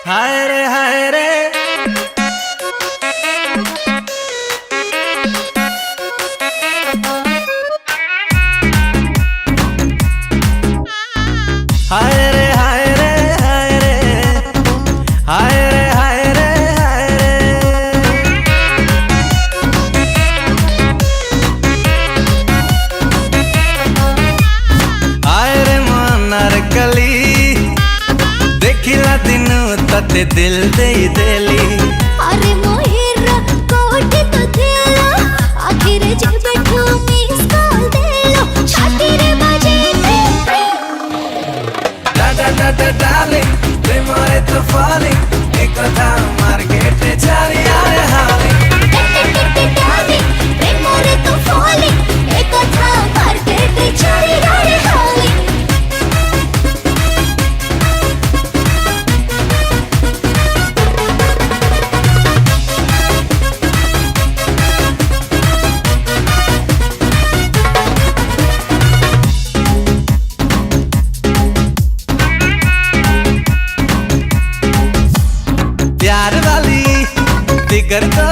हाय रे हाय रे हाय रे हाय रे हाय रे हाय रे हाय रे हाय रे हाय रे मनार कली देखिला दिनु तते दिल दे देली अरे मोहिरा कोठी तो दिलो आखिर जब बैठो मिस कॉल देलो छाती रे बजे डा डा डा डा डार्लिंग प्रेमरे तो फॉलिंग एक कथा मार्केट चारी आरे हालिंग डार्लिंग प्रेमरे तो फॉलिंग एक कथा मार्केट चली रे हालिंग प्यार वाली फिकर तो